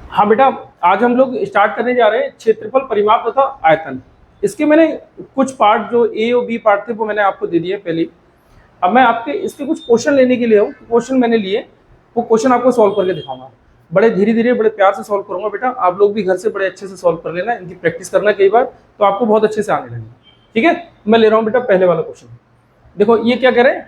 हाँ बेटा, आज हम लोग स्टार्ट करने जा रहे हैं क्षेत्रफल, परिमाप तथा आयतन। इसके मैंने कुछ पार्ट जो ए और बी पार्ट थे वो मैंने आपको दे दिए पहले। अब मैं आपके इसके कुछ क्वेश्चन लेने के लिए हूँ, क्वेश्चन मैंने लिए, वो क्वेश्चन आपको सॉल्व करके दिखाऊंगा। बड़े धीरे धीरे बड़े प्यार से सॉल्व करूंगा बेटा, आप लोग भी घर से बड़े अच्छे से सॉल्व कर लेना, इनकी प्रैक्टिस करना कई बार, तो आपको बहुत अच्छे से आने लगेगा। ठीक है, मैं ले रहा हूँ बेटा पहले वाला क्वेश्चन। देखो ये क्या करें,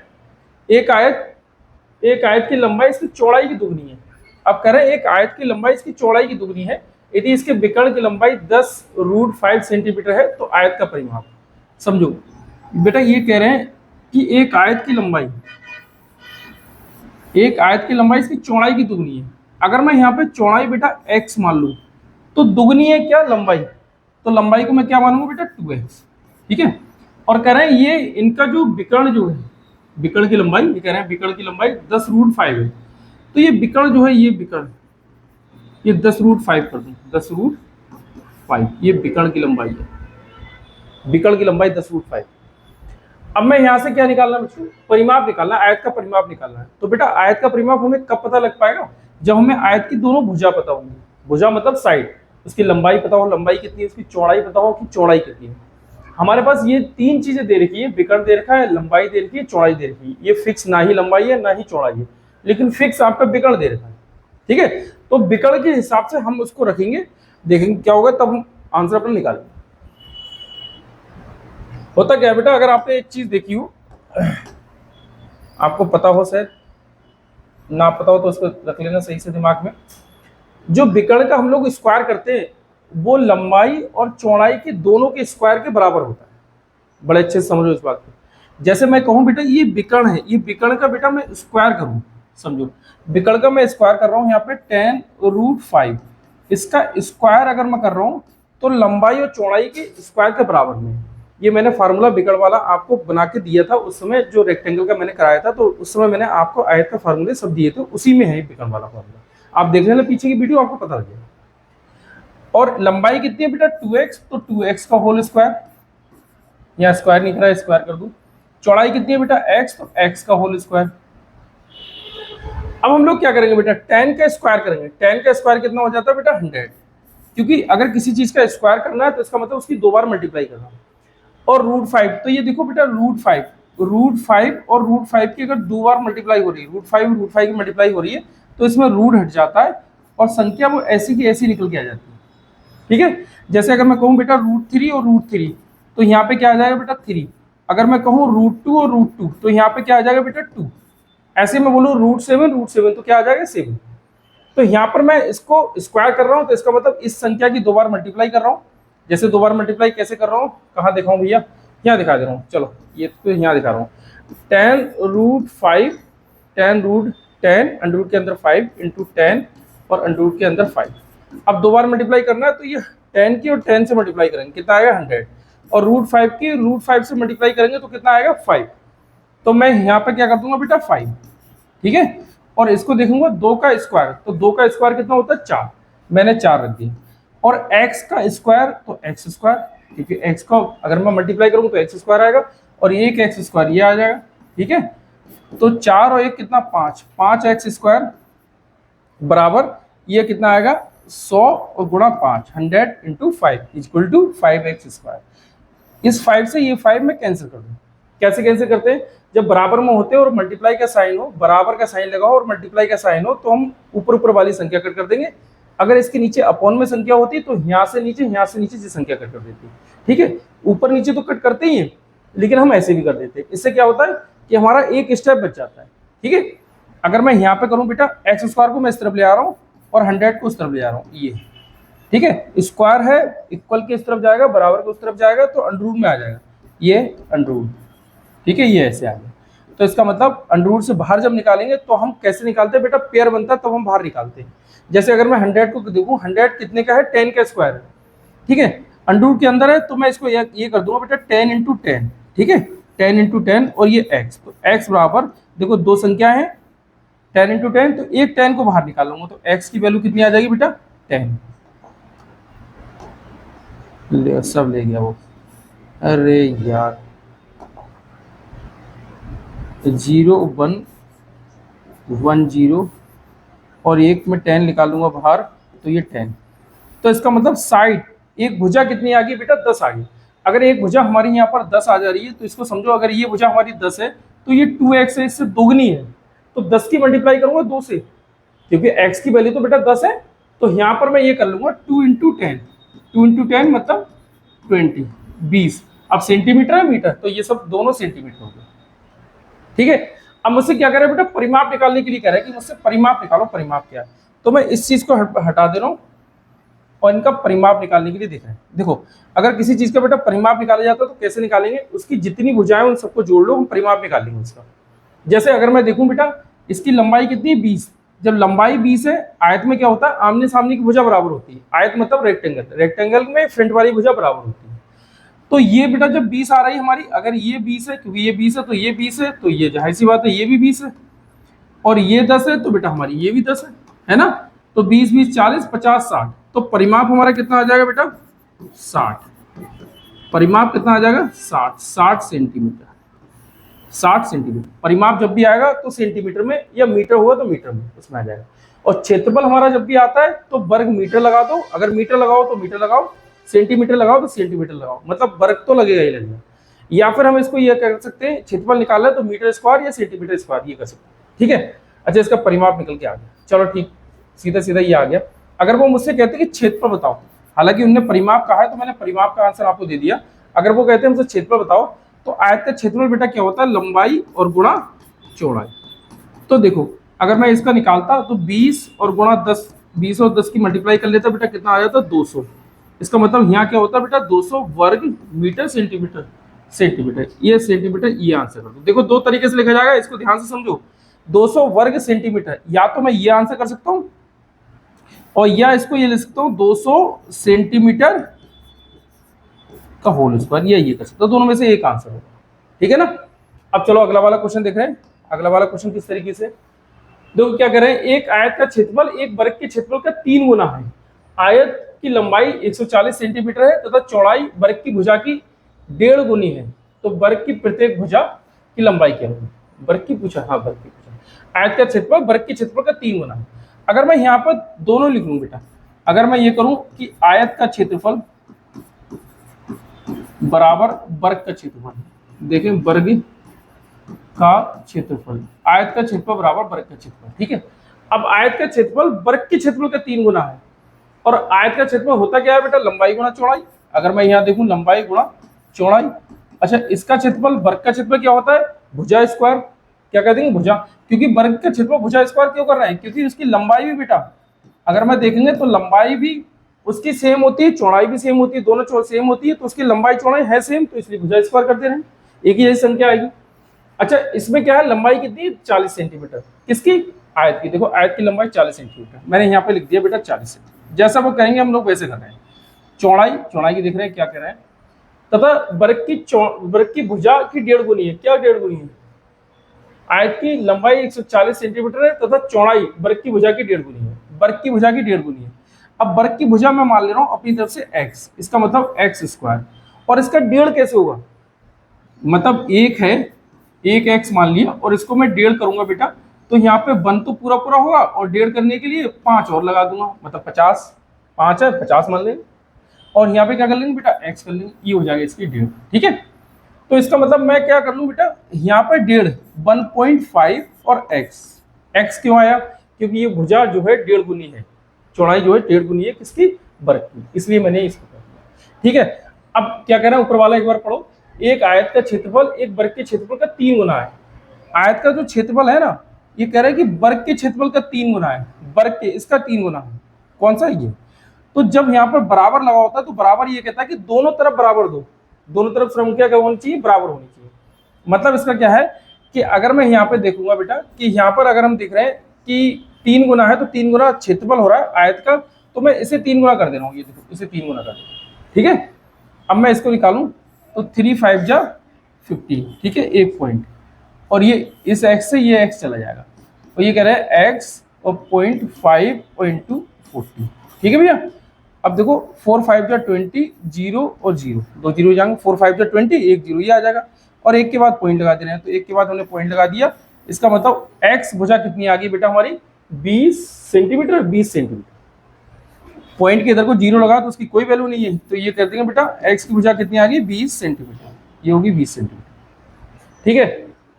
एक आयत की लंबाई इसकी चौड़ाई की दुगनी है। अब कह रहे हैं एक आयत की लंबाई इसकी चौड़ाई की दुगनी है, यदि इसके विकर्ण की लंबाई 10√5 सेंटीमीटर है तो आयत का परिमाप। समझो बेटा, ये कह रहे हैं कि एक आयत की लंबाई इसकी चौड़ाई की दुगनी है। अगर मैं यहाँ पे चौड़ाई बेटा x मान लूँ तो दुगनी है क्या लंबाई, तो लंबाई को मैं क्या मानूंगा बेटा 2x। ठीक है, और कह रहे हैं ये इनका जो विकर्ण जो है, विकर्ण की लंबाई, ये कह रहे हैं विकर्ण की लंबाई 10√5 है। तो ये विकर्ण जो है, ये विकर्ण, ये 10√5 कर दूं, 10√5 ये विकर्ण की लंबाई है, विकर्ण की लंबाई 10√5। अब मैं यहाँ से क्या निकालना है बच्चों, परिमाप निकालना है, आयत का परिमाप निकालना है। तो बेटा आयत का परिमाप हमें कब पता लग पाएगा, जब हमें आयत की दोनों भुजा पता होंगी। भुजा मतलब साइड, उसकी लंबाई पता हो, लंबाई कितनी है, उसकी चौड़ाई पता हो कि चौड़ाई कितनी है। हमारे पास ये तीन चीजें दे रखी है, विकर्ण दे रखा है, लंबाई दे रखी है, चौड़ाई दे रखी है। ये फिक्स ना ही लंबाई है ना ही चौड़ाई है, लेकिन फिक्स आपका विकर्ण दे रखा है। ठीक है, तो विकर्ण के हिसाब से हम उसको रखेंगे, देखेंगे क्या होगा, तब हम आंसर अपना निकालेंगे। होता क्या है बेटा, अगर आपने एक चीज देखी हो, आपको पता हो, शायद ना पता हो तो उसको रख लेना सही से दिमाग में। जो विकर्ण का हम लोग स्क्वायर करते हैं वो लंबाई और चौड़ाई के दोनों के स्क्वायर के बराबर होता है। बड़े अच्छे से समझो इस बात को। जैसे मैं कहूँ बेटा ये विकर्ण है, ये विकर्ण का बेटा मैं स्क्वायर करूँ, समझो विकर्ण का मैं स्क्वायर कर रहा हूँ यहाँ पे 10√5, इसका स्क्वायर अगर मैं कर रहा हूँ तो लंबाई और चौड़ाई के स्क्वायर के बराबर में है। ये मैंने फार्मूला विकर्ण वाला आपको बना के दिया था उस समय, जो रेक्टेंगल का मैंने कराया था, तो उस समय मैंने आपको आयत का फार्मूले सब दिए थे, उसी में है विकर्ण वाला फार्मूला। आप देख लेना पीछे की वीडियो, आपको पता लग जाएगा। और लंबाई कितनी है बेटा 2x, तो 2x का होल स्क्वायर, यहाँ स्क्वायर नहीं करा, स्क्वायर कर दूं। चौड़ाई कितनी है बेटा x, तो x का होल स्क्वायर। अब हम लोग क्या करेंगे बेटा, 10 का स्क्वायर करेंगे। 10 का स्क्वायर कितना हो जाता है बेटा 100, क्योंकि अगर किसी चीज का स्क्वायर करना है तो इसका मतलब उसकी दो बार मल्टीप्लाई करना। और √5, तो ये देखो बेटा √5 और √5 की अगर दो बार मल्टीप्लाई हो रही है, √5 की मल्टीप्लाई हो रही है, तो इसमें रूट हट जाता है और संख्या वो ऐसी की ऐसी निकल के आ जाती है। ठीक है, जैसे अगर मैं कहूँ बेटा √3 और √3, तो यहाँ पे क्या आ जाएगा बेटा 3। अगर मैं कहूँ √2 और √2, तो यहाँ पे क्या आ जाएगा बेटा 2। ऐसे में बोलूँ √7 तो क्या आ जाएगा 7। तो यहाँ पर मैं इसको स्क्वायर कर रहा हूँ, तो इसका मतलब इस संख्या की दो बार मल्टीप्लाई कर रहा हूँ। जैसे दो बार मल्टीप्लाई कैसे कर रहा हूँ, कहाँ दिखाऊँ भैया, यहाँ दिखा दे रहा हूँ। चलो ये तो यहाँ दिखा रहा हूँ, 10√5, 10√10 अंडर के अंदर 5 इंटू 10 और अंडर के अंदर 5। अब दो बार मल्टीप्लाई करना है, तो ये 10 की और 10 से मल्टीप्लाई करेंगे, कितना आएगा 100, और √5 की √5 से मल्टीप्लाई करेंगे तो कितना आएगा 5। तो मैं यहाँ पे क्या कर दूंगा बेटा 5। ठीक है, और इसको देखूंगा 2 का स्क्वायर, तो 2 का स्क्वायर कितना होता है 4, मैंने 4 रख दिया। और x का स्क्वायर तो x स्क्वायर, क्योंकि x का अगर मैं मल्टीप्लाई करूंगा तो x स्क्वायर आएगा, और ये एक x स्क्वायर ये आ जाएगा। ठीक है, तो 4 और 1 कितना 5, 5x स्क्वायर बराबर ये कितना आएगा 100 और गुणा 5, 100 into 5 equal to 5x square. इस 5 से ये 5 में कैंसिल कर दूँ। कैसे कैंसिल करते हैं, जब बराबर में होते हैं और मल्टीप्लाई का साइन हो, बराबर का साइन लगाओ और मल्टीप्लाई का साइन हो, तो हम ऊपर ऊपर वाली संख्या कट कर देंगे। अगर इसके नीचे अपॉन में संख्या होती तो यहाँ से नीचे जी संख्या कट कर देती। ठीक है, ऊपर नीचे तो कट करते ही हैं, लेकिन हम ऐसे भी कर देते हैं। इससे क्या होता है कि हमारा एक स्टेप बच जाता है। ठीक है, अगर मैं यहाँ पे करूँ बेटा एक्स स्क्वायर को मैं इस तरफ ले आ रहा हूँ और 100 को इस तरफ ले आ रहा हूँ, ये ठीक है, स्क्वायर है इक्वल के इस तरफ जाएगा, बराबर के उस तरफ जाएगा, तो अंडर में आ जाएगा, ये अंडर। ठीक है, ये ऐसे आ गया। तो इसका मतलब अंडर से बाहर जब निकालेंगे तो हम कैसे निकालते हैं बेटा, पेयर बनता है तब हम बाहर निकालते हैं। जैसे अगर मैं 100 को देखूँ, 100 कितने का है 10 का स्क्वायर है। ठीक है, अंडर के अंदर है, तो मैं इसको ये कर दूंगा बेटा 10 इंटू 10। ठीक है, 10 इंटू 10 और ये x, तो x बराबर देखो दो संख्या है 10 इंटू 10, तो एक 10 को बाहर निकाल लूंगा, तो x की वैल्यू कितनी आ जाएगी बेटा 10। सब ले गया वो, अरे यार 0 1 1 0 और एक में 10 निकाल लूंगा बाहर, तो ये 10। तो इसका मतलब साइड, एक भुजा कितनी आ गई बेटा, 10 आ गई। अगर एक भुजा हमारी यहाँ पर 10 आ जा रही है तो इसको समझो, अगर ये भुजा हमारी 10 है तो ये 2x है, इससे दोगुनी है। तो 10 की मल्टीप्लाई करूंगा 2 से, क्योंकि x की वैल्यू तो बेटा 10 है। तो यहाँ पर मैं ये कर लूंगा 2 इंटू 10, 2 इंटू 10 मतलब 20, 20। अब सेंटीमीटर है मीटर, तो ये सब दोनों सेंटीमीटर हो गए। ठीक है, अब मुझसे क्या कह रहा है बेटा, परिमाप निकालने के लिए कह रहा है कि मुझसे परिमाप निकालो, परिमाप क्या है। तो मैं इस चीज को हटा दे रहा हूँ और इनका परिमाप निकालने के लिए देख रहे हैं। देखो, अगर किसी चीज का बेटा परिमाप निकाला जाता है तो कैसे निकालेंगे, उसकी जितनी भुजाएं उन सबको जोड़ लो, हम परिमाप निकालेंगे उसका। जैसे अगर मैं देखूं बेटा, इसकी लंबाई कितनी है, 20। जब लंबाई 20 है, आयत में क्या होता है, आमने सामने की भुजा बराबर होती है। आयत मतलब रेक्टेंगल, रेक्टेंगल में फ्रंट वाली भुजा बराबर होती है। तो ये बेटा जब 20 आ रही है हमारी, अगर ये 20 है, क्योंकि ये 20 है तो ये 20 है, तो ये जाहिर सी बात है ये भी 20 है, और ये 10 है तो बेटा हमारी ये भी 10 है ना। तो 20 20 40 50 60, तो परिमाप हमारा कितना आ जाएगा बेटा, 60। परिमाप कितना आ जाएगा, 60 सेंटीमीटर। 60 सेंटीमीटर परिमाप जब भी आएगा तो सेंटीमीटर में, या मीटर हुआ तो मीटर में उसमें आ जाएगा। और क्षेत्रफल हमारा जब भी आता है तो वर्ग मीटर लगा दो, अगर मीटर लगाओ तो मीटर लगाओ, सेंटीमीटर लगाओ तो सेंटीमीटर लगाओ, मतलब वर्ग तो लगेगा ही लगेगा। या फिर हम इसको ये कर सकते हैं, क्षेत्रफल निकालना है तो मीटर स्क्वायर या सेंटीमीटर स्क्वायर, ये कर सकते हैं। ठीक है, अच्छा इसका परिमाप निकल के आ गया, चलो ठीक, सीधा सीधा ये आ गया। अगर वो मुझसे कहते हैं कि क्षेत्रफल बताओ, हालांकि उन्होंने परिमाप कहा है तो मैंने परिमाप का आंसर आपको दे दिया। अगर वो कहते हैं मुझसे क्षेत्रफल बताओ, तो आयत का क्षेत्रफल बेटा क्या होता है, लंबाई और गुणा चौड़ाई। तो देखो, अगर मैं इसका निकालता तो 20 और गुणा 10, 20 और 10 की मल्टीप्लाई कर लेता बेटा, कितना आ जाता, 200। इसका मतलब यहाँ क्या होता है बेटा, 200 वर्ग मीटर सेंटीमीटर, सेंटीमीटर ये सेंटीमीटर, ये आंसर कर दो। देखो दो तरीके से लिखा जाएगा, इसको ध्यान से समझो। 200 वर्ग सेंटीमीटर, या तो मैं ये आंसर कर सकता हूँ, और या इसको ये लिख सकता हूँ 200 सेंटीमीटर का होल स्क्वायर, ये कर सकता हूँ, दोनों में से एक आंसर होगा। ठीक है ना। अब चलो अगला वाला क्वेश्चन देख रहे हैं। अगला वाला क्वेश्चन किस तरीके से, देखो क्या कर रहे हैं, एक आयत का क्षेत्रफल एक वर्ग के क्षेत्रफल का 3 गुना है। आयत की लंबाई 140 सेंटीमीटर है तथा चौड़ाई वर्ग की भुजा की 1.5 गुनी है। तो वर्ग की प्रत्येक भुजा की लंबाई क्या होगी, वर्ग की भुजा, हाँ वर्ग की भुजा। आयत का क्षेत्रफल वर्ग के क्षेत्रफल का 3 गुना है। अगर मैं यहाँ पर दोनों लिख लूँ बेटा, अगर मैं ये करूँ कि आयत का क्षेत्रफल बराबर वर्ग का क्षेत्रफल, देखें वर्ग का क्षेत्रफल, आयत का क्षेत्रफल बराबर वर्ग का क्षेत्रफल। ठीक है, अब आयत का क्षेत्रफल वर्ग के क्षेत्रफल का 3 गुना है, और आयत का क्षेत्रफल होता क्या है बेटा, लंबाई गुणा चौड़ाई। अगर मैं यहाँ देखूं लंबाई गुणा चौड़ाई, अच्छा इसका क्षेत्रफल, वर्ग का क्षेत्रफल क्या होता है, भुजा स्क्वायर, क्या कहते हैं भुजा, क्योंकि वर्ग का क्षेत्रफल भुजा स्क्वायर क्यों कर रहे हैं, क्योंकि उसकी लंबाई भी बेटा, अगर मैं देखेंगे तो लंबाई भी उसकी सेम होती है, चौड़ाई भी सेम होती है, दोनों सेम होती है, तो उसकी लंबाई चौड़ाई है सेम, तो इसलिए भुजा स्क्वायर कर दे रहे हैं, एक ही जैसी संख्या आएगी। अच्छा इसमें क्या है, लंबाई कितनी है, 40 सेंटीमीटर, किसकी, आयत की। देखो आयत की लंबाई 40 सेंटीमीटर, मैंने यहाँ पे लिख दिया बेटा 40 सेंटीमीटर, जैसा वो कहेंगे हम लोग वैसे कर रहे हैं। चौड़ाई की देख रहे हैं क्या कह रहे हैं, तथा वर्ग की भुजा की 1.5 गुनी है, क्या 1.5 गुनी है, आयत की लंबाई 140 सेंटीमीटर है तथा चौड़ाई वर्ग की भुजा की 1.5 गुनी है, वर्ग की भुजा की 1.5 गुनी है। अब वर्ग की भुजा मैं मान ले रहा हूँ अपनी तरफ से x, इसका मतलब x स्क्वायर, और इसका 1.5 कैसे होगा, मतलब एक है, एक x मान लिया और इसको मैं 1.5 करूंगा बेटा, तो यहाँ पे 1 तो पूरा पूरा होगा, और 1.5 करने के लिए 5 और लगा दूंगा, मतलब 50, 5 है 50 मान लेंगे, और यहाँ पे क्या कर लेंगे बेटा, x कर लेंगे, ये हो जाएगा इसकी 1.5। ठीक है, तो इसका मतलब मैं क्या कर लूँ बेटा, यहाँ पर 1.5 1.5 और x क्यों आया, क्योंकि ये भुजा जो है 1.5 गुनी है, चौड़ाई जो है 1.5 गुनी है किसकी, वर्ग की, इसलिए मैंने इसको कर दिया। ठीक है, अब क्या कह रहा है ऊपर वाला, एक बार पढ़ो, एक आयत का क्षेत्रफल एक वर्ग के क्षेत्रफल का 3 गुना है। आयत का जो क्षेत्रफल है ना, ये कह रहा है कि वर्ग के क्षेत्रफल का 3 गुना है, वर्ग के इसका 3 गुना है, कौन सा ये। तो जब यहाँ पर बराबर लगा होता है तो बराबर ये कहता है कि दोनों तरफ बराबर दो, दोनों तरफ संख्या क्या होनी चाहिए, बराबर होनी चाहिए। मतलब इसका क्या है कि अगर मैं यहाँ पे देखूंगा बेटा कि यहाँ पर अगर हम देख रहे हैं कि 3 गुना है, तो 3 गुना क्षेत्रफल हो रहा है आयत का, तो मैं इसे 3 गुना कर दे रहा हूँ, ये देखो इसे 3 गुना कर दे रहा हूँ। ठीक है, अब मैं इसको निकालूं तो 3 5 जा 50, ठीक है, एक पॉइंट, और ये इस x से ये x चला जाएगा, और ये कह रहा है x और 0.5 और इंटू 40। ठीक है भैया, अब देखो 4 5 जा 20, 0 और 0, दो 0 जाएंगे, 4 5 जा 20, एक 0 ये आ जाएगा, और एक के बाद पॉइंट लगा दे रहे हैं, तो एक के बाद हमने पॉइंट लगा दिया। इसका मतलब x भुजा कितनी आ गई बेटा हमारी, 20 सेंटीमीटर, 20 सेंटीमीटर। पॉइंट के इधर को 0 लगा तो उसकी कोई वैल्यू नहीं है, तो ये कर देंगे बेटा x की भुजा कितनी आ गई 20 सेंटीमीटर, ये होगी 20 सेंटीमीटर। ठीक है,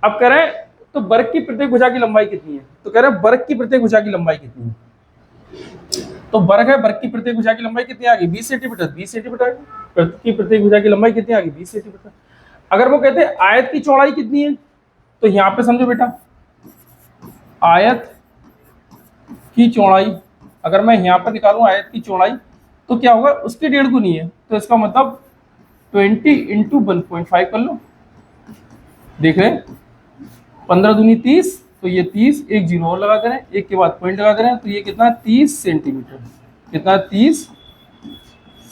अब कह रहे हैं तो वर्ग की प्रत्येक भुजा की लंबाई कितनी है, तो कह रहे हैं वर्ग की प्रत्येक भुजा की लंबाई कितनी है, तो वर्ग है वर्ग की प्रत्येक भुजा की लंबाई कितनी आ गई 20 सेंटीमीटर, 20 सेंटीमीटर की प्रत्येक भुजा की लंबाई कितनी आ गई 20 सेंटीमीटर। अगर वो कहते हैं आयत की चौड़ाई कितनी है, तो यहां पे समझो बेटा आयत की चौड़ाई, अगर मैं यहां पर निकालूं आयत की चौड़ाई तो क्या होगा उसके 1.5 गुनी है, तो इसका मतलब 20 इंटू 1.5 कर लो, देख रहे हैं 15 दूनी 30, तो ये 30, एक जीरो और लगा दे रहे हैं, एक के बाद पॉइंट लगा दे रहे हैं, तो ये कितना 30 सेंटीमीटर, कितना 30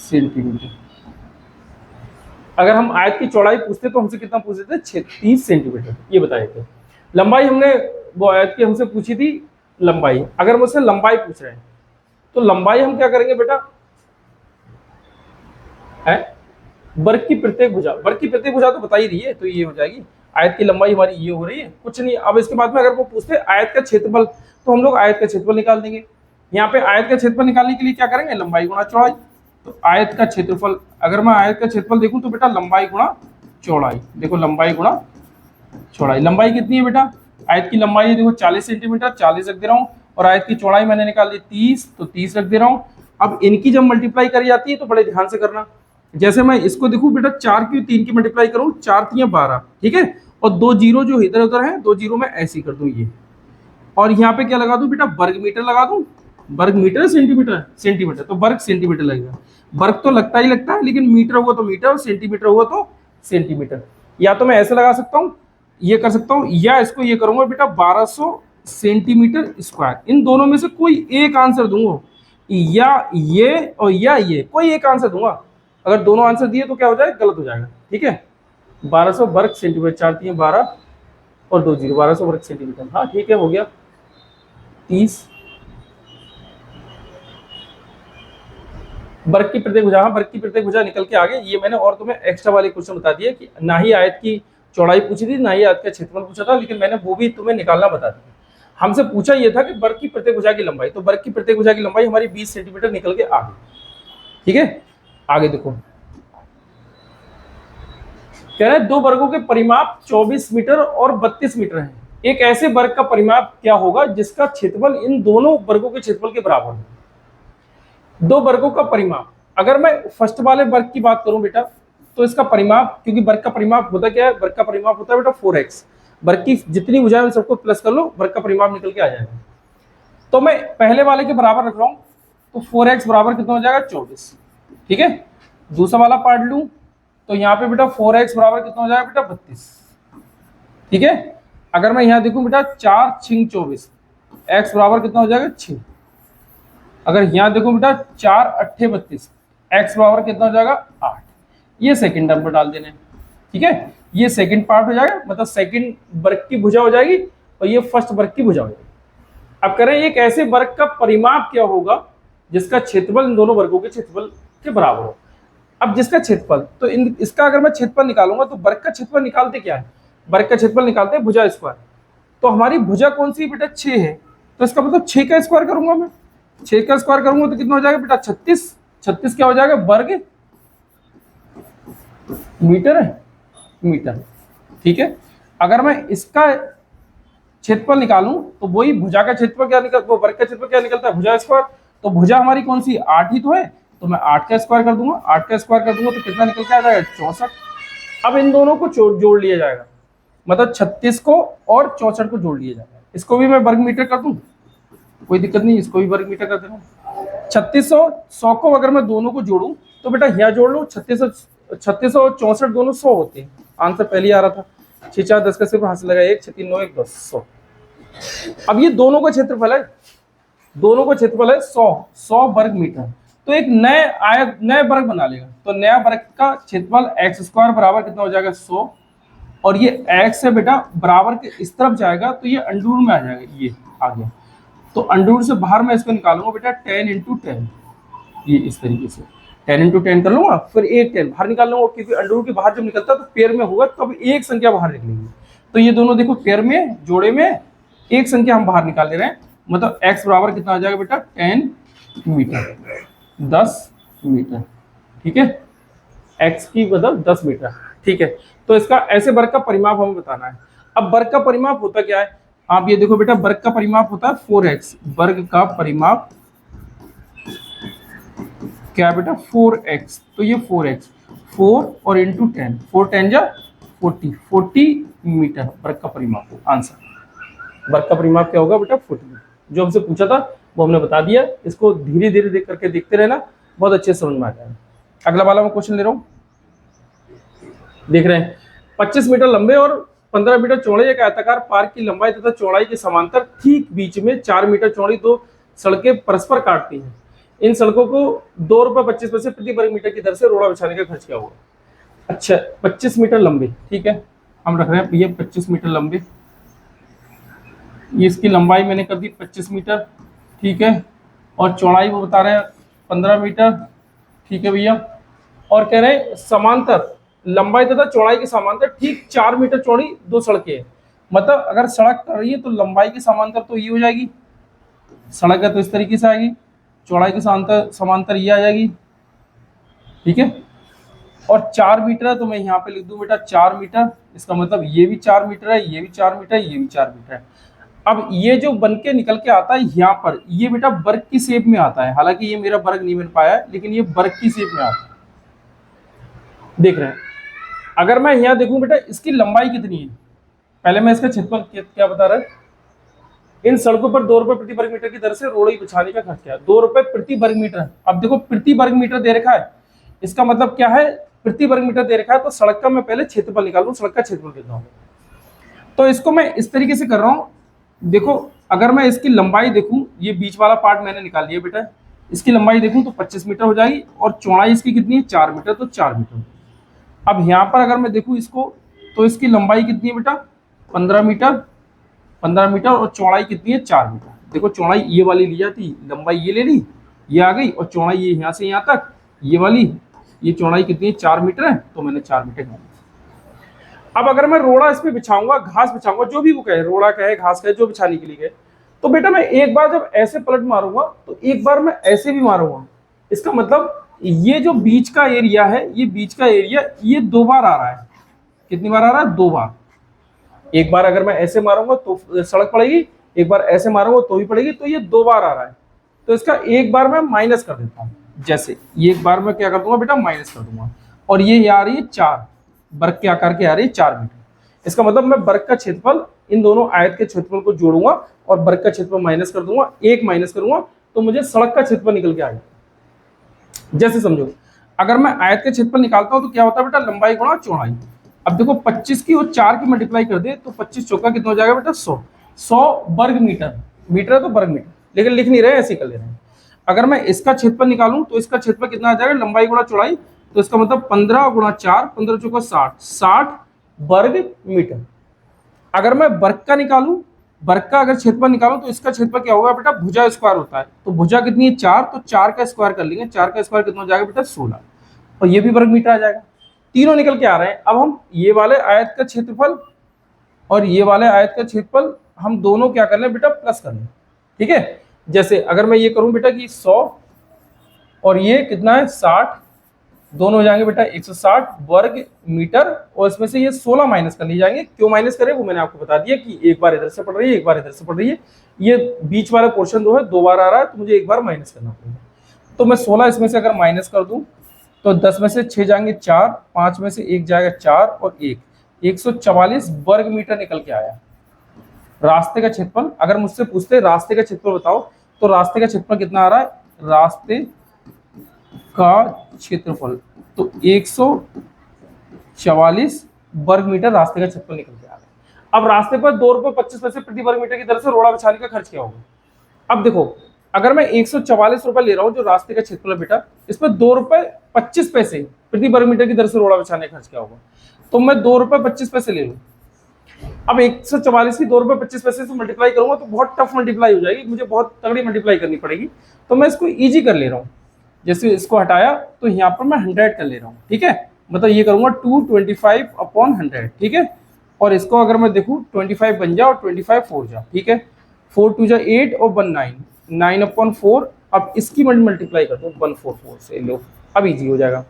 सेंटीमीटर। अगर हम आयत की चौड़ाई पूछते तो हमसे कितना पूछते थे 30 सेंटीमीटर, ये बताए थे। लंबाई हमने वो आयत की हमसे पूछी थी लंबाई, अगर मुझसे लंबाई पूछ रहे हैं तो लंबाई हम क्या करेंगे बेटा है वर्ग की प्रत्येक भुजा, वर्ग की प्रत्येक भुजा तो बता ही रही है, तो ये हो जाएगी आयत की लंबाई हमारी ये हो रही है, कुछ नहीं। अब इसके बाद में अगर वो पूछते हैं आयत का क्षेत्रफल, तो हम लोग आयत का क्षेत्रफल निकाल देंगे। यहाँ पे आयत का क्षेत्रफल निकालने के लिए क्या करेंगे लंबाई गुणा चौड़ाई, तो आयत का क्षेत्रफल, अगर मैं आयत का क्षेत्रफल देखूं तो बेटा लंबाई गुणा चौड़ाई, देखो लंबाई गुणा चौड़ाई, लंबाई कितनी है बेटा आयत की लंबाई है देखो 40 सेंटीमीटर, 40 रख दे रहा हूँ, और आयत की चौड़ाई मैंने निकाल ली 30, तो 30 रख दे रहा हूँ। अब इनकी जब मल्टीप्लाई करी जाती है तो बड़े ध्यान से करना, जैसे मैं इसको देखूं बेटा 4 की 3 की मल्टीप्लाई करूं, 4 3 12, ठीक है, और 2 जीरो जो इधर उधर है 2 जीरो मैं ऐसे ही कर दूं ये, और यहाँ पे क्या लगा दूं बेटा वर्ग मीटर लगा दूं, वर्ग मीटर सेंटीमीटर, सेंटीमीटर तो वर्ग सेंटीमीटर लगेगा, वर्ग तो लगता ही लगता है, लेकिन मीटर हुआ तो मीटर और सेंटीमीटर हुआ तो सेंटीमीटर। या तो मैं ऐसे लगा सकता हूँ, ये कर सकता हूँ, या इसको ये करूंगा बेटा 1200 सेंटीमीटर स्क्वायर, इन दोनों में से कोई एक आंसर दूंगा, या ये और या ये, कोई एक आंसर दूंगा। अगर दोनों आंसर दिए तो क्या हो जाएगा गलत हो जाएगा, ठीक है। 1200 वर्ग सेंटीमीटर, 4 3 12 और 2 जीरो, 1200 वर्ग सेंटीमीटर, हाँ ठीक है हो गया 30 वर्ग की प्रत्येक भुजा, हाँ वर्ग की प्रत्येक भुजा निकल के आ गए। ये मैंने और तुम्हें एक्स्ट्रा वाले क्वेश्चन बता दिए कि ना ही आयत की चौड़ाई पूछी थी ना ही आयत का क्षेत्रफल पूछा था, लेकिन मैंने वो भी तुम्हें निकालना बता दिया। हमसे पूछा ये था कि वर्ग की प्रत्येक भुजा की लंबाई, तो वर्ग की प्रत्येक भुजा की लंबाई हमारी 20 सेंटीमीटर निकल के आ गई, ठीक है। आगे देखो कह रहे हैं दो वर्गों के परिमाप 24 मीटर और 32 मीटर है, एक ऐसे वर्ग का परिमाप क्या होगा जिसका क्षेत्रफल इन दोनों वर्गों के क्षेत्रफल के बराबर हो। दो वर्गों का परिमाप, अगर मैं फर्स्ट वाले वर्ग की बात करूं बेटा तो इसका परिमाप, क्योंकि वर्ग का परिमाप होता क्या है, वर्ग का परिमाप होता है बेटा 4x, वर्ग की जितनी भुजाएं उन सबको प्लस कर लो, वर्ग का परिमाप निकल के आ जाएगा। तो मैं पहले वाले के बराबर रख रहा हूं, तो 4x बराबर कितना हो जाएगा 24, ठीक है। दूसरा वाला पार्ट लूं तो यहाँ पे बेटा 4x बराबर कितना हो जाएगा बेटा 32, ठीक है। अगर मैं यहाँ देखूं बेटा 4 6 24, x बराबर कितना हो जाएगा 6। अगर यहाँ देखो बेटा 4 8 32, x बराबर कितना हो जाएगा 8। ये सेकंड टर्म पर डाल देने, ठीक है, ये सेकंड पार्ट हो जाएगा, मतलब सेकंड वर्ग की भुजा हो जाएगी और ये फर्स्ट वर्ग की भुजा हो जाएगी। अब कह रहे हैं एक ऐसे वर्ग का परिमाप क्या होगा जिसका क्षेत्रफल इन दोनों वर्गों के क्षेत्रफल के बराबर हो। अब जिसका क्षेत्रफल, तो इसका अगर मैं क्षेत्रफल निकालूंगा तो वर्ग का क्षेत्रफल निकालते क्या है, वर्ग का क्षेत्रफल निकालते हैं भुजा स्क्वायर। तो हमारी भुजा कौन सी बेटा 6 है, तो इसका मतलब 6 का स्क्वायर करूंगा मैं, 6 का स्क्वायर करूंगा तो कितना हो जाएगा बेटा 36, 36 क्या हो जाएगा वर्ग मीटर है, मीटर, ठीक है। अगर मैं इसका क्षेत्रफल निकालूं तो वही भुजा का क्षेत्रफल क्या निकलता, वो वर्ग का क्षेत्रफल क्या निकलता है भुजा स्क्वायर। तो भुजा हमारी कौन सी 8 ही तो है, तो मैं 8 का स्क्वायर कर दूंगा, 8 का स्क्वायर कर दूंगा तो कितना निकल के आ जाएगा 64। अब इन दोनों को जोड़ लिया जाएगा, मतलब 36 को और 64 को जोड़ लिया जाएगा। इसको भी मैं वर्ग मीटर कर दूं कोई दिक्कत नहीं, इसको भी वर्ग मीटर कर दे रहा हूँ। 3600 100 को अगर मैं दोनों को जोड़ूं तो बेटा यहाँ जोड़ लो, 3600 और 64 दोनों 100 होते हैं, आंसर पहले आ रहा था। 6 4 10 का सिर्फ हाथ लगा, 1 6 3 9 1 10 100। अब ये दोनों का क्षेत्रफल है, दोनों का क्षेत्रफल है 100 वर्ग मीटर। तो एक नए आयत नए वर्ग बना लेगा, तो नया वर्ग का क्षेत्रफल एक्स स्क्वायर बराबर कितना हो जाएगा 100, और ये एक्स है बेटा बराबर के इस तरफ जाएगा तो ये अंडर में आ जाएगा, ये आ गया। तो अंडर से बाहर मैं इसको निकालूंगा बेटा 10 × 10, ये इस तरीके से 10 × 10 कर लूंगा, फिर एक 10 बाहर निकाल लूंगा, क्योंकि अंडर के बाहर जब निकलता है तो पेयर में होगा तब एक संख्या बाहर निकलेगी। तो ये दोनों देखो पेयर में जोड़े में एक संख्या हम बाहर निकाल ले रहे हैं, मतलब x बराबर कितना आ जाएगा बेटा 10 मीटर। 10 मीटर, ठीक है, एक्स की मतलब 10 मीटर, ठीक है। तो इसका ऐसे वर्ग का परिमाप हमें बताना है। अब वर्ग का परिमाप होता क्या है, आप ये देखो बेटा, वर्ग का परिमाप होता है 4x, वर्ग का परिमाप क्या है बेटा 4x, तो ये 4x, 4 और इंटू 10, 4 10 जा 40 मीटर वर्ग का परिमाप हो आंसर। वर्ग का परिमाप क्या होगा बेटा 40 मीटर, जो हमसे पूछा था वो हमने बता दिया। इसको धीरे धीरे देख करके देखते रहना, बहुत अच्छे से समझ में आ जाएगा। अगला वाला मैं क्वेश्चन ले रहा हूँ, देख रहे हैं 25 मीटर लंबे और 15 मीटर चौड़े एक आयताकार पार्क की लंबाई तथा चौड़ाई के समांतर ठीक बीच में 4 मीटर चौड़ी दो सड़कें परस्पर काटती हैं। इन सड़कों को ₹2.25 प्रति वर्ग मीटर की दर से रोड़ा बिछाने का खर्च क्या होगा। अच्छा 25 मीटर लंबे, ठीक है, हम रख रहे हैं ये 25 मीटर लंबे, ये इसकी लंबाई मैंने कर दी 25 मीटर, ठीक है, और चौड़ाई वो बता रहे हैं 15 मीटर, ठीक है भैया, और कह रहे हैं समांतर लंबाई तथा चौड़ाई के समांतर ठीक 4 मीटर चौड़ी दो सड़कें हैं। मतलब अगर सड़क कर रही है तो लंबाई के समांतर तो ये हो जाएगी, सड़क है तो इस तरीके से आएगी, चौड़ाई के समांतर समांतर ये आ जाएगी, ठीक है, और 4 मीटर है तो मैं यहाँ पे लिख दूं बेटा 4 मीटर, इसका मतलब ये भी 4 मीटर है, ये भी 4 मीटर है, ये भी 4 मीटर है। अब ये जो बन के निकल के आता है यहाँ पर, ये बेटा वर्ग की शेप में आता है, हालांकि ये मेरा वर्ग नहीं बन पाया है, लेकिन ये वर्ग की शेप में आता है, देख रहे हैं। अगर मैं यहाँ देखूं बेटा इसकी लंबाई कितनी है, पहले मैं इसका क्षेत्रफल क्या बता रहा है, इन सड़कों पर ₹2 प्रति वर्ग मीटर की दर से रोड़ी बिछाने का खर्च क्या है, ₹2 प्रति वर्ग मीटर। अब देखो प्रति वर्ग मीटर दे रखा है, इसका मतलब क्या है, प्रति वर्ग मीटर दे रखा है, तो सड़क का मैं पहले क्षेत्रफल निकालूं, सड़क का क्षेत्रफल कितना होगा। तो इसको मैं इस तरीके से कर रहा हूं, देखो अगर मैं इसकी लंबाई देखूं, ये बीच वाला पार्ट मैंने निकाल लिया बेटा, इसकी लंबाई देखूं तो 25 मीटर हो जाएगी, और चौड़ाई इसकी कितनी है 4 मीटर, तो 4 मीटर। अब यहाँ पर अगर मैं देखूं इसको, तो इसकी लंबाई कितनी है बेटा 15 मीटर, 15 मीटर, और चौड़ाई कितनी है 4 मीटर। देखो चौड़ाई ये वाली ली जाती, लंबाई ये ले ली, ये आ गई, और चौड़ाई ये यहाँ से यहाँ तक ये वाली, ये चौड़ाई कितनी है 4 मीटर है, तो मैंने 4 मीटर गिना। अब अगर मैं रोड़ा इस पे बिछाऊंगा, घास बिछाऊंगा, जो भी वो कहे, रोड़ा कहे घास कहे, जो बिछाने के लिए कहे, तो बेटा मैं एक बार जब ऐसे पलट मारूंगा तो एक बार मैं ऐसे भी मारूंगा। इसका मतलब ये जो बीच का एरिया है, ये बीच का एरिया ये 2 बार आ रहा है, कितनी बार आ रहा है 2 बार। एक बार अगर मैं ऐसे मारूंगा तो सड़क पड़ेगी, एक बार ऐसे मारूंगा तो भी पड़ेगी, तो ये 2 बार आ रहा है, तो इसका एक बार मैं माइनस कर देता हूँ। जैसे ये एक बार मैं क्या कर दूंगा बेटा माइनस कर दूंगा, और ये आ रही है 4 वर्ग के आकार के आ रही है 4 मीटर। इसका मतलब मैं वर्ग का क्षेत्रफल, इन दोनों आयत के क्षेत्रफल को जोड़ूंगा और वर्ग का क्षेत्रफल माइनस कर दूंगा, एक माइनस करूंगा तो मुझे सड़क का क्षेत्रफल निकल के आएगा। जैसे समझो अगर मैं आयत का क्षेत्रफल निकालता हूं तो क्या होता है बेटा लंबाई गुणा चौड़ाई। अब देखो 25 की और 4 की मल्टीप्लाई कर दे तो 25 चौका कितना हो जाएगा बेटा 100, 100 वर्ग मीटर, मीटर है तो वर्ग मीटर, लेकिन लिख नहीं रहे, ऐसे कर ले रहे हैं। अगर मैं इसका क्षेत्रफल निकालूं तो इसका क्षेत्रफल कितना आ जाएगा लंबाई गुणा चौड़ाई, तो इसका मतलब 15 गुणा 4, 15 चौका 60, 60 वर्ग मीटर। अगर मैं वर्ग का निकालूं, वर्ग का अगर क्षेत्रफल निकालूं तो इसका क्षेत्रफल क्या होगा बेटा भुजा स्क्वायर होता है, तो भुजा कितनी है 4, तो 4 का स्क्वायर कर लेंगे, 4 का स्क्वायर कितना हो जाएगा बेटा 16, और ये भी वर्ग मीटर आ जाएगा। तीनों निकल के आ रहे हैं। अब हम ये वाले आयत का क्षेत्रफल और ये वाले आयत का क्षेत्रफल हम दोनों क्या कर लें बेटा प्लस कर लें, ठीक है। जैसे अगर मैं ये करूं बेटा कि 100 और ये कितना है 60, दोनों हो जाएंगे बेटा 160 वर्ग मीटर, और इसमें से ये 16 माइनस कर लिए जाएंगे। क्यों माइनस करें वो मैंने आपको बता दिया कि एक बार इधर से पड़ रही है, एक बार इधर से पड़ रही है, ये बीच वाला पोर्शन जो है 2 बार आ रहा है, तो मुझे एक बार माइनस करना पड़ेगा। तो मैं 16 इसमें से अगर माइनस कर दूं तो 10 में से 6 जाएंगे 4, 5 में से 1 जाएगा 4 और 1, 144 वर्ग मीटर निकल के आया रास्ते का क्षेत्रफल। अगर मुझसे पूछते रास्ते का क्षेत्रफल बताओ, तो रास्ते का क्षेत्रफल कितना आ रहा है, रास्ते का क्षेत्रफल तो 144 वर्ग मीटर रास्ते का क्षेत्रफल निकल के आ रहा है। अब रास्ते पर ₹2.25 प्रति वर्ग मीटर की दर से रोड़ा बिछाने का खर्च क्या होगा। अब देखो अगर मैं 144 रुपए ले रहा हूँ जो रास्ते का क्षेत्रफल है बेटा, इस पर ₹2.25 प्रति वर्ग मीटर की दर से रोड़ा बिछाने का खर्च क्या होगा, तो मैं ₹2.25 ले लूँ। अब 144 की ₹2.25 से मल्टीप्लाई करूंगा तो बहुत टफ मल्टीप्लाई हो जाएगी, मुझे बहुत तगड़ी मल्टीप्लाई करनी पड़ेगी, तो मैं इसको इजी कर ले रहा हूँ। जैसे इसको हटाया तो यहाँ पर मैं 100 कर ले रहा हूँ, ठीक है, मतलब ये करूंगा 225/100, ठीक है, और इसको अगर मैं देखूँ 25 बन जाए और 25 4 जा, ठीक है, 4 2 जा 8 और 1 9, 9/4 अब इसकी मल्टीप्लाई कर दो 144 से, लो अब इजी हो जाएगा।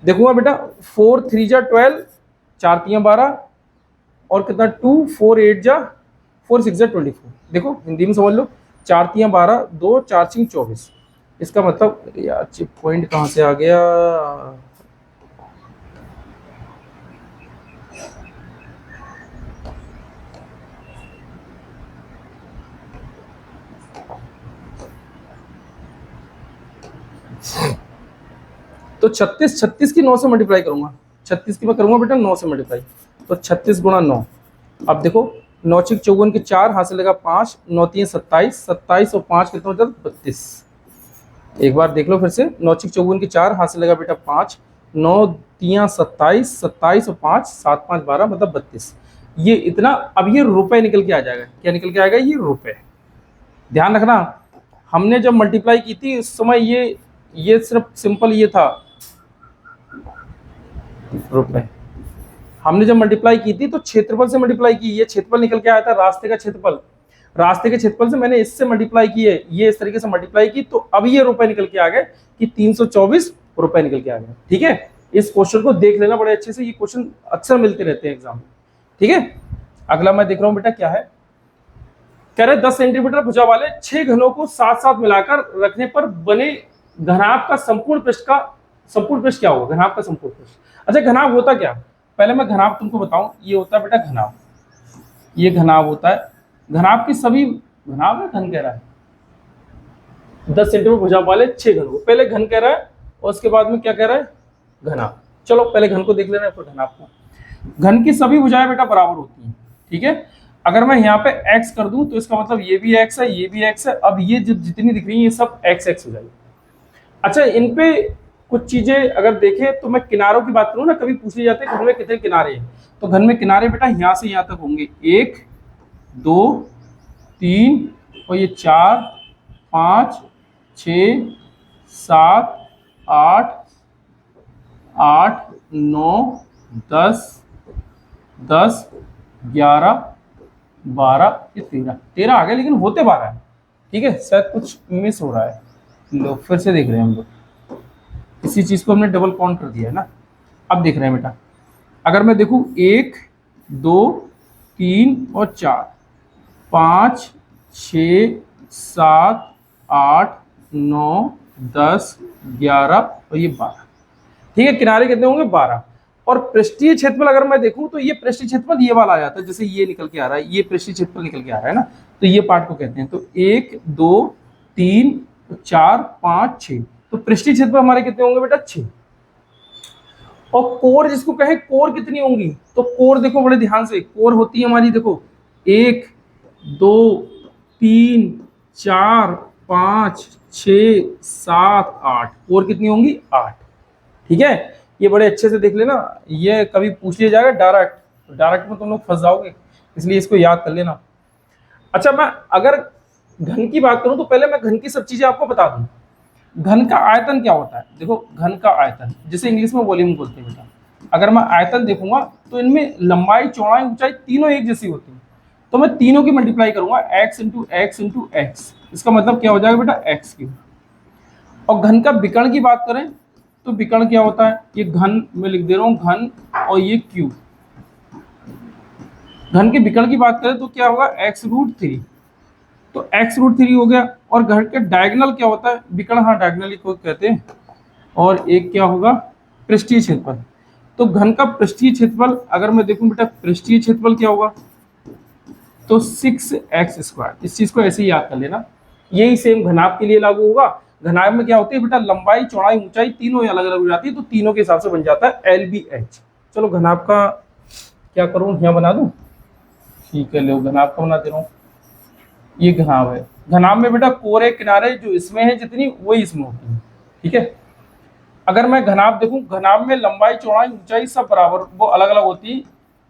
देखूंगा बेटा 4 3 जा 12, 4 3 12 और कितना 2 4 8 जा 4 6 जा 24। देखो हिंदी में समझ लो, 4 3 12 2 4 6 24। इसका मतलब यार पॉइंट कहाँ से आ गया, तो 36 36 की 9 से मल्टीप्लाई करूंगा, 36 की मैं करूंगा बेटा 9 से मल्टीप्लाई, तो 36 गुणा 9। अब देखो 9 6 54 के 4, हाथ से लगा 5, 9 3 27, 27 और 5 कितना होता है 32। एक बार देख लो फिर से, 9 6 54 के 4, हाथ से लगा बेटा 5, 9 3 27, 27 और 5 7 5 12 मतलब 32। ये इतना, अब ये रुपए निकल के आ जाएगा, क्या निकल के आएगा, ये रुपए। ध्यान रखना, हमने जब मल्टीप्लाई की थी उस समय ये सिर्फ सिंपल ये था रुपए। हमने जब मल्टीप्लाई की थी तो क्षेत्रफल से मल्टीप्लाई की, ये क्षेत्रफल निकल के आया था, रास्ते का क्षेत्रफल, रास्ते के क्षेत्रफल से मैंने इससे मल्टीप्लाई की है, ये इस तरीके से मल्टीप्लाई की, तो अब ये रुपए निकल के आ गए कि 324 रुपए निकल के आ गए। ठीक है, इस क्वेश्चन को देख लेना बड़े अच्छे से, ये क्वेश्चन अक्सर मिलते रहते हैं एग्जाम में। ठीक है, अगला मैं देख रहा हूं बेटा क्या है, कह रहे 10 सेंटीमीटर भुजा वाले 6 घनों को साथ साथ मिलाकर रखने पर बने घनाभ का संपूर्ण पृष्ठ क्या होगा, घनाभ का संपूर्ण पृष्ठ। अच्छा घनाभ होता क्या, पहले मैं घनाभ तुमको बताऊं, ये होता है बेटा घनाभ, ये घनाभ होता है, घनाभ की सभी, घनाभ है घन कह रहा है, 10 सेंटीमीटर भुजा वाले 6 घन को, पहले घन कह रहा है और उसके बाद में क्या कह रहा है, घनाभ। चलो पहले घन को देख लेना है फिर घनाभ को। घन की सभी भुजाएं बेटा बराबर होती हैं। ठीक है, अगर मैं यहाँ पे x कर दूं तो इसका मतलब ये भी x है, ये भी x है, अब ये जो जितनी दिख रही है ये सब x x हो जाएगी। अच्छा इन पे कुछ चीजें अगर देखें तो मैं किनारों की बात करूं ना, कभी पूछ लिए जाते हैं घन में कितने किनारे हैं, तो घन में किनारे बेटा यहाँ से यहाँ तक होंगे, 1 2 3 और ये 4 5 6 7 8 8 9 10 10 11 12 ये 13 आ गए, लेकिन होते 12 है। ठीक है, शायद कुछ मिस हो रहा है, लो फिर से देख रहे हैं हम लोग, इसी चीज को हमने डबल काउंट कर दिया है ना। अब देख रहे हैं बेटा, अगर मैं देखूं 1 2 3 और 4 5 6 7 8 9 10 11 और ये 12। ठीक है, किनारे कितने होंगे 12। और पृष्ठीय क्षेत्रफल अगर मैं देखूं तो ये पृष्ठीय क्षेत्रफल ये वाला आ जाता है, जैसे ये निकल के आ रहा है, ये पृष्ठीय क्षेत्रफल निकल के आ रहा है ना, तो ये पार्ट को कहते हैं। तो 1 2 3 4 5 6, तो पृष्ठीय क्षेत्रफल हमारे कितने होंगे बेटा 6। और कोर जिसको कहे, कोर कितनी होंगी, तो कोर देखो बड़े ध्यान से, कोर होती है हमारी देखो 1 2 3 4 5 6 7 8, कोर कितनी होंगी 8। ठीक है, ये बड़े अच्छे से देख लेना, ये कभी पूछ लिया जाएगा डायरेक्ट में तुम लोग फंस जाओगे, इसलिए इसको याद कर लेना। अच्छा मैं अगर घन की बात करूं तो पहले मैं घन की सब चीजें आपको बता दूं। घन का आयतन क्या होता है, देखो घन का आयतन जिसे इंग्लिश में वॉल्यूम बोलते हैं बेटा, अगर मैं आयतन देखूंगा तो इनमें लंबाई चौड़ाई ऊंचाई तीनों एक जैसी होती है, तो मैं तीनों की मल्टीप्लाई करूंगा x into x into x, इसका मतलब क्या हो जाएगा बेटा x क्यूब। और घन का विकर्ण की बात करें तो विकर्ण क्या होता है, ये घन में लिख दे रहा हूं, घन और ये क्यूब। घन के विकर्ण की बात करें तो क्या होगा x√3, तो x√3 हो गया। और घन के डायगोनल क्या होता है, विकर्ण हाँ डायगोनल को कहते हैं, और एक क्या होगा पृष्ठीय क्षेत्रफल। तो घन का पृष्ठीय क्षेत्रफल अगर मैं देखूं बेटा, पृष्ठीय क्षेत्रफल क्या होगा, तो 6x²। इस चीज को ऐसे ही याद कर लेना, यही सेम घनाभ के लिए लागू होगा। घनाभ में क्या होती है बेटा, लंबाई चौड़ाई ऊंचाई तीनों अलग अलग हो जाती है, तो तीनों के हिसाब से बन जाता है LBH। चलो घनाभ का क्या करूं, यहाँ बना दूं, ठीक है लो घनाभ का बना दे रहा हूँ। ये घनाभ है, घनाभ में बेटा कोरे किनारे जो इसमें है जितनी वही इसमें होती है। ठीक है, अगर मैं घनाभ देखूं, घनाभ में लंबाई चौड़ाई ऊंचाई सब बराबर, वो अलग अलग होती है,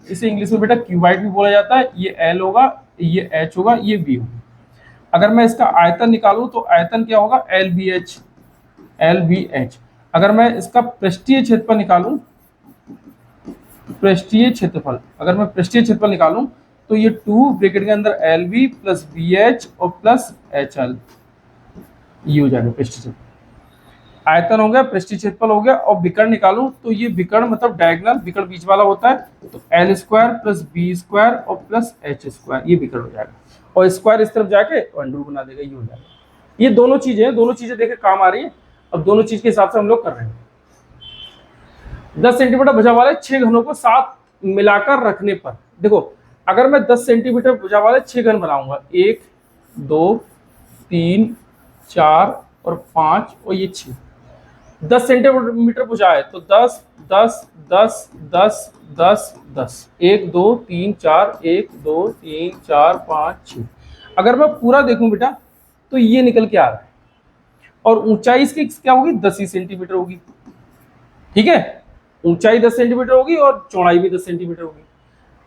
इसे इंग्लिश में बेटा क्यूबाइड भी बोला जाता है। ये L होगा, ये H होगा, ये B होगा। अगर मैं इसका आयतन निकालूं तो आयतन क्या होगा LBH। अगर मैं इसका पृष्ठीय क्षेत्रफल निकालूं, पृष्ठीय क्षेत्रफल अगर मैं पृष्ठीय क्षेत्रफल निकालूं तो ये 2 ब्रैकेट के अंदर LB प्लस BH और प्लस HL, ये हो जाएगा पृष्ठ क्षेत्रफल। आयतन हो गया, पृष्ठीय क्षेत्रफल हो गया, और विकर्ण निकालूं तो ये विकर्ण मतलब डायगोनल विकर्ण बीच वाला होता है, तो L square plus B square और प्लस एच स्क्वायर, ये विकर्ण हो जाएगा, और स्क्वायर इस तरफ जाके अंडर रूट बना देगा, ये हो जाएगा। ये दोनों चीजें देखे काम आ रही है। अब दोनों चीज के हिसाब से हम लोग कर रहे हैं। 10 सेंटीमीटर भुजा वाले 6 घनों को साथ मिलाकर रखने पर, देखो अगर मैं 10 सेंटीमीटर भुजा वाले 6 घन बनाऊंगा, 1 2 3 4 और 5 और ये 6, 10 सेंटीमीटर भुजा है तो 10 10 10 10 10 10, 1 2 3 4 1 2 3 4 5 6। अगर मैं पूरा देखूं बेटा तो ये निकल के आ रहा है, और ऊंचाई इसकी क्या होगी, 10 ही सेंटीमीटर होगी। ठीक है, ऊंचाई 10 सेंटीमीटर होगी और चौड़ाई भी 10 सेंटीमीटर होगी।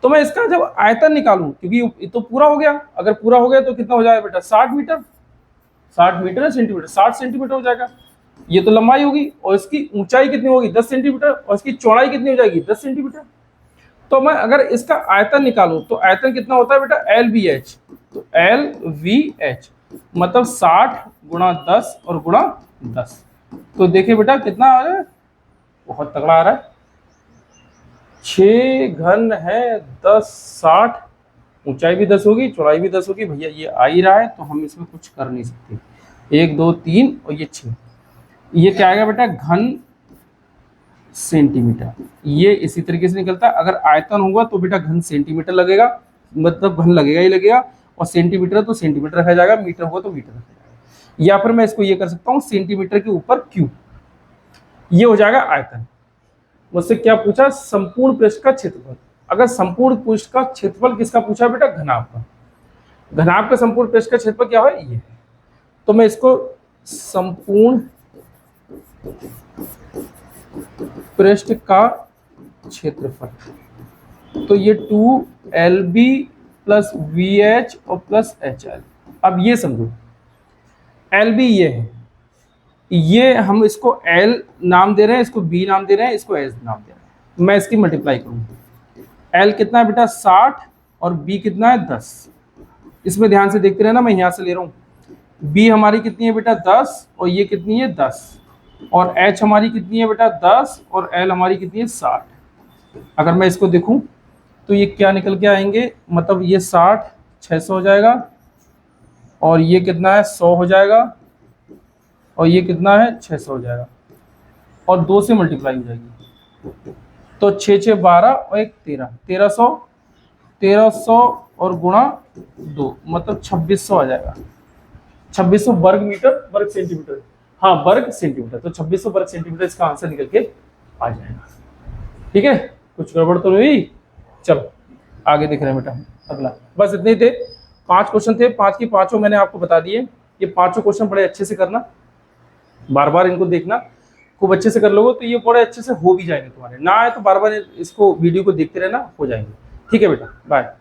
तो मैं इसका जब आयतन निकालूं, क्योंकि ये तो पूरा हो गया, अगर पूरा हो गया तो कितना हो जाएगा बेटा, 60 मीटर, 60 मीटर है सेंटीमीटर, 60 सेंटीमीटर हो जाएगा। ये तो लंबाई होगी, और इसकी ऊंचाई कितनी होगी, 10 सेंटीमीटर, और इसकी चौड़ाई कितनी हो जाएगी, 10 सेंटीमीटर। तो मैं अगर इसका आयतन निकालूं तो आयतन कितना होता है बेटा, एल बी एच, तो एल वी एच मतलब 60 गुणा 10 और गुणा 10। तो देखिए बेटा कितना आ रहा है, बहुत तगड़ा आ रहा है। 6 घन है 10 60, ऊंचाई भी 10 होगी, चौड़ाई भी 10 होगी, भैया ये आ ही रहा है, तो हम इसमें कुछ कर नहीं सकते। 1 2 3 और ये 6, ये क्या आएगा बेटा, घन सेंटीमीटर। ये इसी तरीके से निकलता है। अगर आयतन होगा तो बेटा घन सेंटीमीटर लगेगा, मतलब घन लगेगा ही लगेगा, और सेंटीमीटर तो सेंटीमीटर रखा जाएगा, मीटर होगा तो मीटर रखा जाएगा। या फिर मैं इसको ये कर सकता हूँ, सेंटीमीटर के ऊपर क्यूब, ये हो जाएगा आयतन। मुझसे क्या पूछा, संपूर्ण पृष्ठ का क्षेत्रफल। अगर संपूर्ण पृष्ठ का क्षेत्रफल किसका पूछा बेटा, घनाभ का। घनाभ का संपूर्ण पृष्ठ का क्षेत्रफल क्या है, ये है। तो मैं इसको संपूर्ण पृष्ठ का क्षेत्रफल, तो ये 2LB प्लस VH और प्लस HL। अब ये समझो, LB ये है, ये हम इसको L नाम दे रहे हैं, इसको B नाम दे रहे हैं, इसको H नाम दे रहे हैं। मैं इसकी मल्टीप्लाई करूंगा, L कितना है बेटा 60 और B कितना है 10। इसमें ध्यान से देखते रहना, मैं यहाँ से ले रहा हूँ। B हमारी कितनी है बेटा 10, और ये कितनी है 10, और H हमारी कितनी है बेटा 10, और L हमारी कितनी है 60। अगर मैं इसको देखूं तो ये क्या निकल के आएंगे, मतलब ये 60 600 हो जाएगा, और ये कितना है 100 हो जाएगा, और ये कितना है 600 हो जाएगा, और 2 से मल्टीप्लाई हो जाएगी, तो 6 6 12 और 1 13, 1300, 1300 और गुणा 2 मतलब 2600 आ जाएगा। 2600 वर्ग मीटर, वर्ग सेंटीमीटर, हाँ वर्ग सेंटीमीटर, तो 2600 वर्ग सेंटीमीटर इसका आंसर निकल के आ जाएगा। ठीक है, कुछ गड़बड़ तो नहीं हुई। चलो आगे देख रहे हैं बेटा, अगला बस इतने थे। 5 क्वेश्चन थे, 5 की पांचों मैंने आपको बता दिए। ये पांचों क्वेश्चन बड़े अच्छे से करना, बार बार इनको देखना, खूब अच्छे से कर लोगे तो ये बड़े अच्छे से हो भी जाएंगे तुम्हारे। ना आए तो बार बार इसको वीडियो को देखते रहना, हो जाएंगे। ठीक है बेटा, बाय।